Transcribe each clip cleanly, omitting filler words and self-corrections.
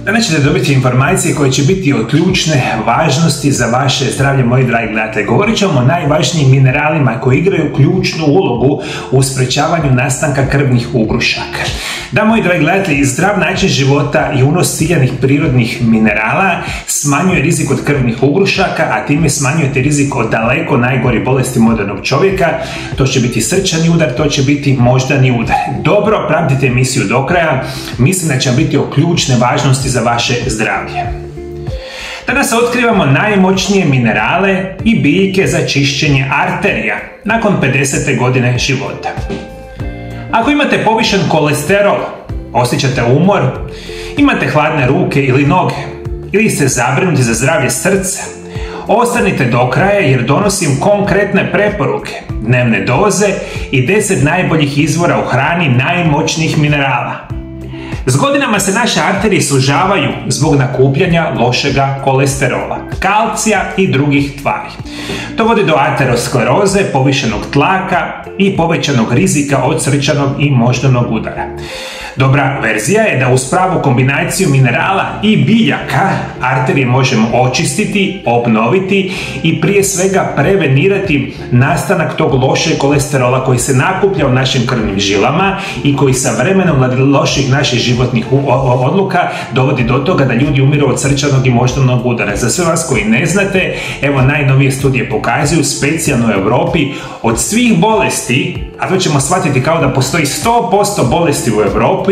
Danas ćete dobiti informacije koje će biti od ključne važnosti za vaše zdravlje, moji dragi gledatelji. Govorit ćemo o najvažnijim mineralima koji igraju ključnu ulogu u sprečavanju nastanka krvnih ugrušaka. Da, moji dragi gledatelji, zdrav način života i unos ciljanih prirodnih minerala smanjuje rizik od krvnih ugrušaka, a time smanjujete rizik od daleko najgorih bolesti modernog čovjeka. To će biti srčani udar, to će biti moždani udar. Dobro, pratite emisiju do kraja, mislim da će biti o ključne važnosti za vaše zdravlje. Danas otkrivamo najmoćnije minerale i biljke za čišćenje arterija nakon 50. godine života. Ako imate povišen kolesterol, osjećate umor, imate hladne ruke ili noge, ili ste zabrinuti za zdravlje srca, ostanite do kraja jer donosim konkretne preporuke, dnevne doze i 10 najboljih izvora u hrani najmoćnijih minerala. S godinama se naše arterije sužavaju zbog nakupljanja lošega kolesterola, kalcija i drugih tvari. To vodi do ateroskleroze, povišenog tlaka i povećanog rizika od srčanog i moždanog udara. Dobra verzija je da uz pravu kombinaciju minerala i biljaka arterije možemo očistiti, obnoviti i prije svega prevenirati nastanak tog lošeg kolesterola koji se nakuplja u našim krvnim žilama i koji sa vremenom radi loših naših životnih odluka dovodi do toga da ljudi umiru od srčanog i moždanog udara. Za sve vas koji ne znate, evo najnovije studije pokazuju, specijalno u Europi, od svih bolesti, a to ćemo shvatiti kao da postoji 100% bolesti u Europi,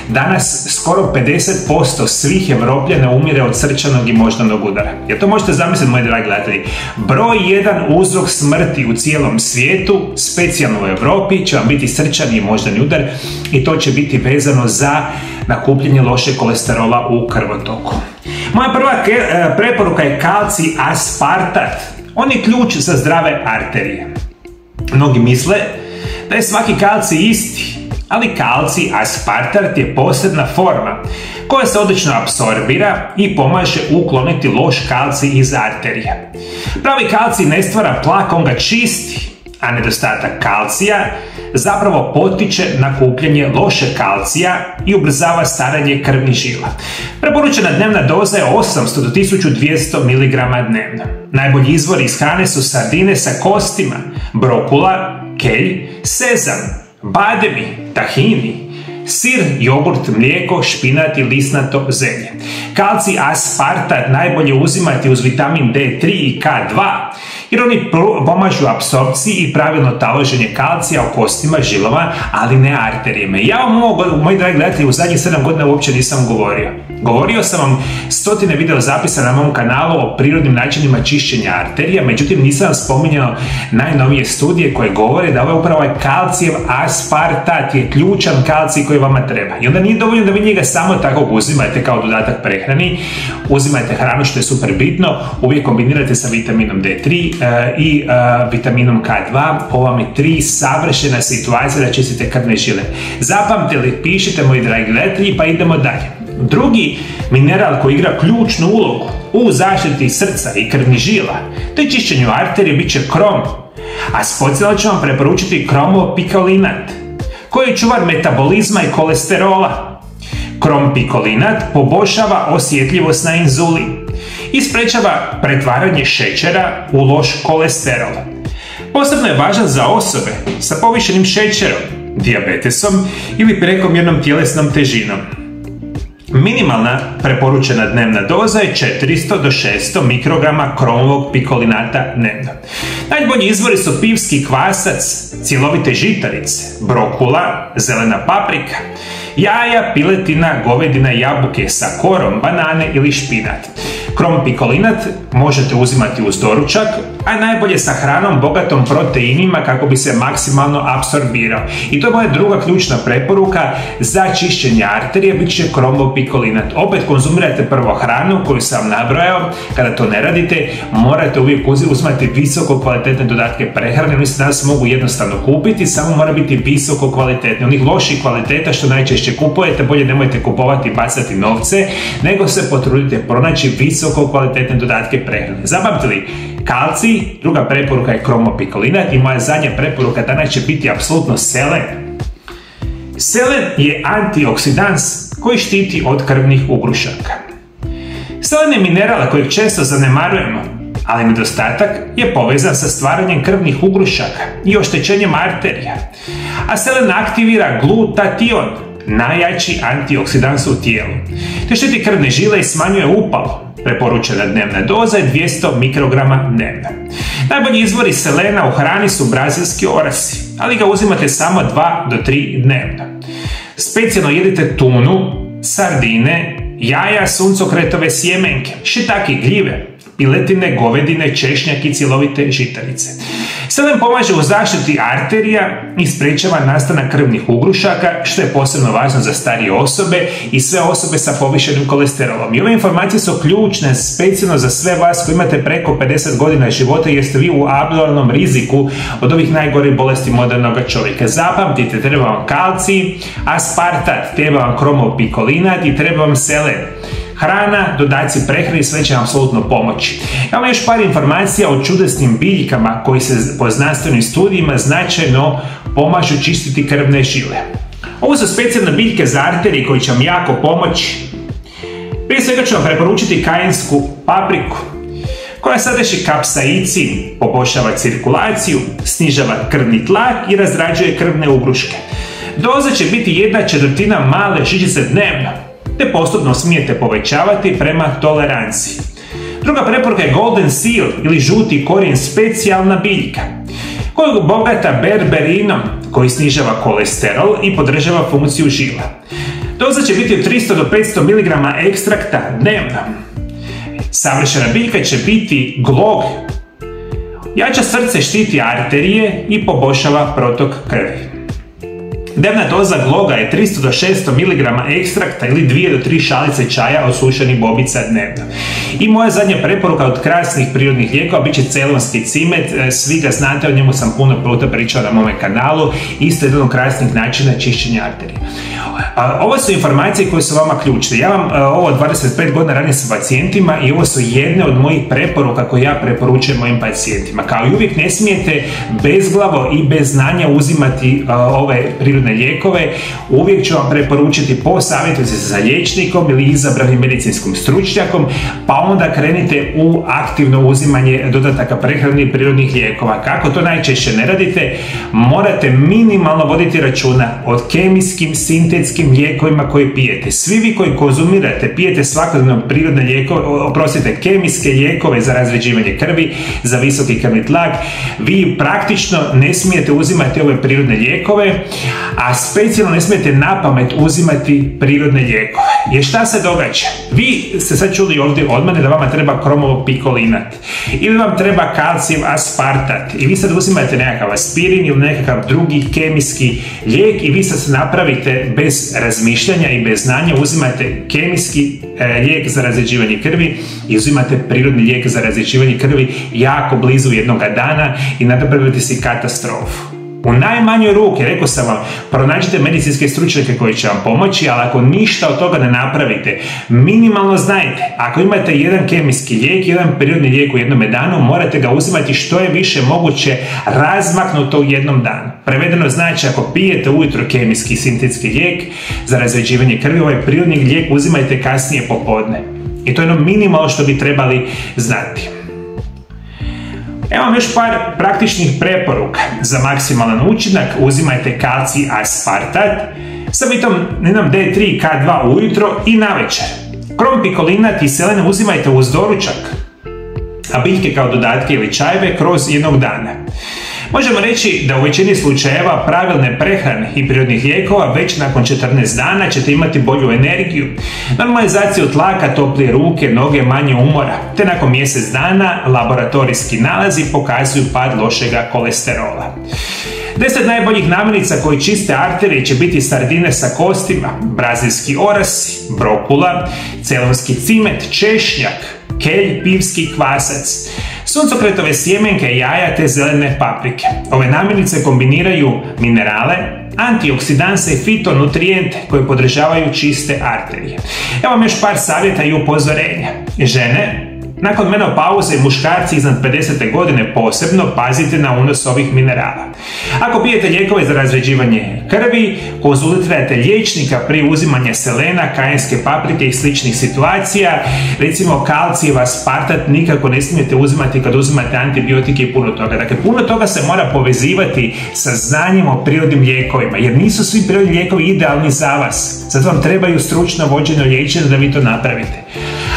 danas skoro 50% svih Evropljana umire od srčanog i moždanog udara. Jer to možete zamisliti, moji dragi gledatelji. Broj 1 uzrok smrti u cijelom svijetu, specijalno u Europi, će vam biti srčani i moždani udar i to će biti vezano za nakupljanje lošeg kolesterola u krvotoku. Moja prva preporuka je kalcij aspartat. On je ključ za zdrave arterije. Mnogi misle da je svaki kalcij isti, ali kalcij aspartat je posebna forma koja se odlično apsorbira i pomaže ukloniti loš kalcij iz arterije. Pravi kalcij ne stvara tlak, on ga čisti, a nedostatak kalcija zapravo potiče nakupljanje lošeg kalcija i ubrzava starenje krvnih žila. Preporučena dnevna doza je 800 do 1200 mg dnevno. Najbolji izvori iz hrane su sardine sa kostima, brokula, kelj, sezam, bademi, tahini, sir, jogurt, mlijeko, špinat i lisnato zelje. Kalcij aspartat najbolje uzimati uz vitamin D3 i K2 jer oni pomažu apsorpciji i pravilno taloženje kalcija u kostima, žilama, ali ne arterijama. Ja vam moji dragi gledatelji, u zadnjih 7 godina uopće nisam govorio. Govorio sam vam stotine video zapisa na mom kanalu o prirodnim načinima čišćenja arterija, međutim nisam spominjao najnovije studije koje govore da upravo kalcijev aspartat je ključan kalcij koji vama treba. I onda nije dovoljno da vi njega samo tako uzimate kao dodatak prehrani, uzimajte hranu što je super bitno, uvijek kombinirate sa vitaminom D3 i vitaminom K2, ovo vam je 3 savršena situacija da čistite krvne žile. Zapamtili, pišite, moji dragi gledatelji, pa idemo dalje. Drugi mineral koji igra ključnu ulogu u zaštiti srca i krvnih žila, to je čišćenju arterije, bit će krom. A specijalno ću vam preporučiti kromopikolinat, koji je čuvar metabolizma i kolesterola. Krompikolinat poboljšava osjetljivost na inzulin i sprečava pretvaranje šećera u loš kolesterol. Posebno je važan za osobe sa povišenim šećerom, dijabetesom ili prekomjernom tjelesnom težinom. Minimalna preporučena dnevna doza je 400 do 600 mikrograma kromovog pikolinata dnevno. Najbolji izvori su pivski kvasac, cjelovite žitarice, brokula, zelena paprika, jaja, piletina, govedina, jabuke sa korom, banane ili špinat. Krompikolinat možete uzimati uz doručak, a najbolje sa hranom bogatom proteinima kako bi se maksimalno apsorbirao. I to je moja druga ključna preporuka za čišćenje arterije, bit će krompikolinat. Opet konzumirajte prvo hranu koju sam nabrojao, kada to ne radite morate uvijek uzimati visoko kvalitetne dodatke prehrane, oni se danas mogu jednostavno kupiti, samo mora biti visoko kvalitetni. Onih loših kvaliteta što najčešće kupujete, bolje nemojte kupovati i bacati novce, nego se potrudite pronaći visoko kvalitetne dodatke prehrane. Zapamtili, kalcij, druga preporuka je kromopikolinat i moja zadnja preporuka danas će biti apsolutno selen. Selen je antioksidans koji štiti od krvnih ugrušaka. Selen je mineral kojeg često zanemarujemo, ali nedostatak je povezan sa stvaranjem krvnih ugrušaka i oštećenjem arterija. A selen aktivira glutation, najjači antioksidans u tijelu, te štiti krvne žile i smanjuje upalo. Preporučena dnevna doza je 200 mikrograma dnevno. Najbolji izvori selena u hrani su brazilski orasi, ali ga uzimate samo 2 do 3 dnevno. Specijalno jedite tunu, sardine, jaja, suncokretove sjemenke, šitaki, gljive, piletine, govedine, češnjak i cjelovite žitarice. Selen pomaže u zaštiti arterija i sprečava nastanak krvnih ugrušaka, što je posebno važno za starije osobe i sve osobe sa povišenim kolesterolom. I ove informacije su ključne specijalno za sve vas koji imate preko 50 godina života jer ste vi u abnormalnom riziku od ovih najgorih bolesti modernog čovjeka. Zapamtite, treba vam kalcij, aspartat, treba vam kromopikolinat i treba vam selen. Hrana, dodaci prehrani, sve će vam apsolutno pomoći. Imamo još par informacija o čudesnim biljkama koji se po znanstvenim studijima značajno pomažu čistiti krvne žile. Ovo su specijalne biljke za arterije koji će vam jako pomoći. Prije svega ću vam preporučiti kainsku papriku, koja sadrži kapsaicin, poboljšava cirkulaciju, snižava krvni tlak i razrađuje krvne ugruške. Doza će biti 1/4 male žičice dnevno, te postupno smijete povećavati prema toleranciji. Druga preporuka je golden seal ili žuti korijen, specijalna biljka koja je bogata berberinom koji snižava kolesterol i podržava funkciju žila. Doza će biti od 300 do 500 mg ekstrakta dnevno. Savršena biljka će biti glog. Jača srce, štiti arterije i poboljšava protok krvi. Dnevna doza gloga je 300 do 600 mg ekstrakta ili 2 do 3 šalice čaja osušenih bobica dnevno. I moja zadnja preporuka od krasnih prirodnih lijekova bit će celonski cimet, svi ga znate, o njemu sam puno puta pričao na mome kanalu, isto jedan od krasnih načina čišćenja arterija. Ovo su informacije koje su vama ključne. Ja vam ovo 25 godina radim sa pacijentima i ovo su jedne od mojih preporuka koje ja preporučujem mojim pacijentima. Kao i uvijek ne smijete bezglavo i bez znanja uzimati ove prirodne lijekove. Uvijek ću vam preporučiti posavjetujući se sa liječnikom ili izabranim medicinskim stručnjakom, pa onda krenite u aktivno uzimanje dodataka prehrane i prirodnih lijekova. Kako to najčešće ne radite, morate minimalno voditi računa od kemijskim, sintetskim lijekovima koje pijete. Svi vi koji konzumirate, pijete svakodnevno prirodne lijekove, kemijske lijekove za razređivanje krvi, za visoki krvni tlak, vi praktično ne smijete uzimati ove prirodne lijekove, a specijalno ne smijete napamet uzimati prirodne lijekove. Jer šta se događa? Vi ste sad čuli ovdje od mene da vama treba kromopikolinat ili vam treba kalcijev aspartat i vi sad uzimate nekakav aspirin ili nekakav drugi kemijski lijek i vi sad se napravite bez razmišljanja i bez znanja, uzimate kemijski lijek za razređivanje krvi i uzimate prirodni lijek za razređivanje krvi jako blizu jednoga dana i napravite si katastrofu. U najmanjoj ruke, rekao sam vam, pronađite medicinske stručnjake koji će vam pomoći, ali ako ništa od toga ne napravite, minimalno znajte, ako imate jedan kemijski lijek, jedan prirodni lijek u jednom danu, morate ga uzimati što je više moguće razmaknuto u jednom danu. Prevedeno znači, ako pijete ujutro kemijski sintetski lijek za razređivanje krvi, ovaj prirodni lijek uzimajte kasnije popodne. I to je ono minimalno što bi trebali znati. Evo vam još par praktičnih preporuka za maksimalan učinak. Uzimajte kalcij aspartat sa vitaminom D3 K2 ujutro i navečer. Kromopikolinat i selen uzimajte uz doručak, a biljke kao dodatke ili čajeve kroz jednog dana. Možemo reći da u većini slučajeva pravilne prehrane i prirodnih lijekova već nakon 14 dana ćete imati bolju energiju, normalizaciju tlaka, toplije ruke, noge, manje umora, te nakon mjesec dana laboratorijski nalazi pokazuju pad lošega kolesterola. 10 najboljih namirnica koji čiste arterije će biti sardine sa kostima, brazilski orasi, brokula, celonski cimet, češnjak, kelj, pivski kvasac, suncokretove sjemenke, jaja te zelene paprike. Ove namirnice kombiniraju minerale, antioksidanse i fitonutrijente koji podržavaju čiste arterije. Evo vam još par savjeta i upozorenja. Žene, Nakon menopauze muškarci iznad 50. godine posebno pazite na unos ovih minerala. Ako pijete lijekove za razređivanje krvi, konzultirajte liječnika prije uzimanja selena, kajenske paprike i sličnih situacija. Recimo kalcijeva aspartat nikako ne smijete uzimati kad uzimate antibiotike i puno toga. Dakle, puno toga se mora povezivati sa znanjem o prirodnim lijekovima, jer nisu svi prirodni lijekovi idealni za vas. Zato vam trebaju stručno vođeno liječenje da vi to napravite.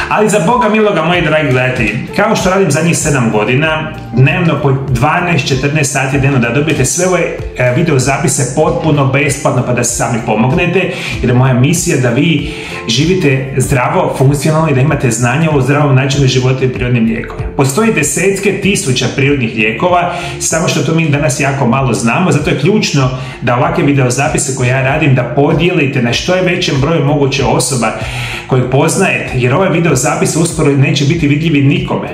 Ali za Boga miloga, moji dragi gledatelji, kao što radim zadnjih 7 godina, dnevno po 12-14 sati dnevno, da dobijete sve ove video zapise potpuno besplatno pa da se sami pomognete, jer je moja misija da vi živite zdravo, funkcionalno i da imate znanje o zdravom načinu života i prirodnim lijekovima. Postoji desetke tisuća prirodnih lijekova, samo što to mi danas jako malo znamo, zato je ključno da ovakve video zapise koje ja radim da podijelite na što je većem broju moguće osoba kojeg poznajete, jer ovaj video zapis uskoro neće biti vidljivi nikome.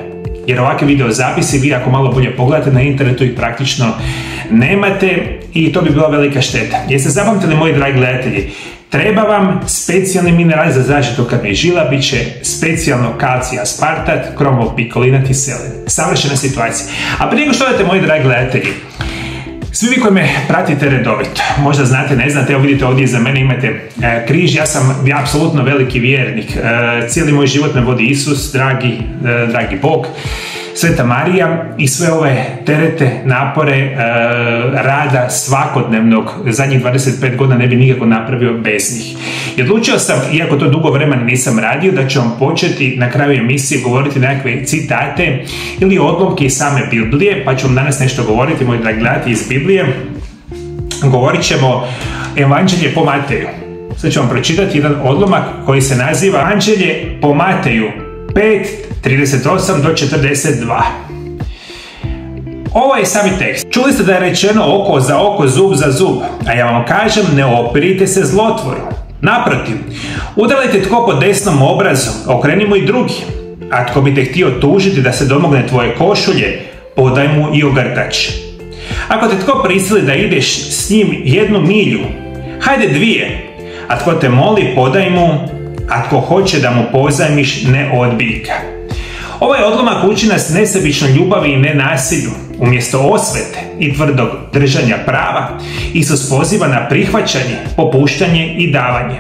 Jer ovakve video zapisi vi ako malo bolje pogledate na internetu ih praktično nemate i to bi bila velika šteta. Jeste zapamtili, moji dragi gledatelji? Treba vam specijalni minerali za zaštitu krvnih žila, bit će specijalno kalcij aspartat, kromopikolinat i selen. Savršena situacija. A prije nego što odete, moji dragi gledatelji, svi vi koji me pratite redovito, možda znate, ne znate, evo vidite ovdje iza mene imate križ, ja sam apsolutno veliki vjernik, cijeli moj život me vodi Isus, dragi Bog, Sveta Marija i sve ove terete, napore, rada svakodnevnog zadnjih 25 godina ne bi nikako napravio bez njih. I odlučio sam, iako to dugo vremena nisam radio, da ću vam početi na kraju emisije govoriti nekakve citate ili odlomke iz same Biblije, pa ću vam danas nešto govoriti, moji dragi gledatelji, iz Biblije. Govorit ćemo Evanđelje po Mateju. Sad ću vam pročitati jedan odlomak koji se naziva Evanđelje po Mateju 5:38 do 42. Ovo je sami tekst. Čuli ste da je rečeno oko za oko, zub za zub, a ja vam kažem, ne opirite se zlotvoru. Naprotiv, udarajte tko po desnom obrazu, okrenimo i drugi. A tko bi te htio tužiti da se domogne tvoje košulje, podaj mu i ogrtač. Ako te tko prisili da ideš s njim 1 milju, hajde 2. A tko te moli, podaj mu, a tko hoće da mu pozajmiš, ne odbij ga. Ovaj odlomak uči nas nesebičnoj ljubavi i nenasilju. Umjesto osvete i tvrdog držanja prava, Isus poziva na prihvaćanje, popuštanje i davanje.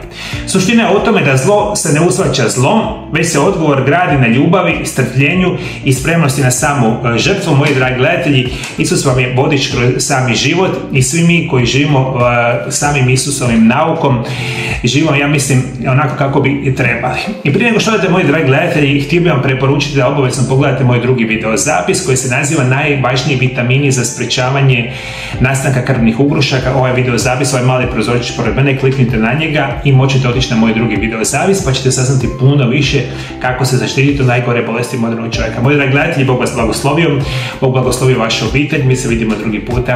Suština je o tome da zlo se ne usvaća zlom, već se odgovor gradi na ljubavi, strpljenju i spremnosti na samu žrtvu. Moji dragi gledatelji, Isus vam je vodič kroz sami život i svi mi koji živimo samim Isusovim naukom, živimo, ja mislim, onako kako bi trebali. I prije nego što odete, moji dragi gledatelji, htio bih vam preporučiti da obavezno pogledate moj drugi video zapis koji se naziva Najvažniji vitamini za sprečavanje nastanka krvnih ugrušaka. Ovaj video zapis, ovaj mali prozorčić pored mene, kliknite na njega i možete otići na moj drugi video zapis pa ćete saznati puno više kako se zaštititi od najgore bolesti modernog čovjeka. Moji dragi gledatelji, Bog vas blagoslovio, Bog blagoslovio vašu obitelj, mi se vidimo drugi puta.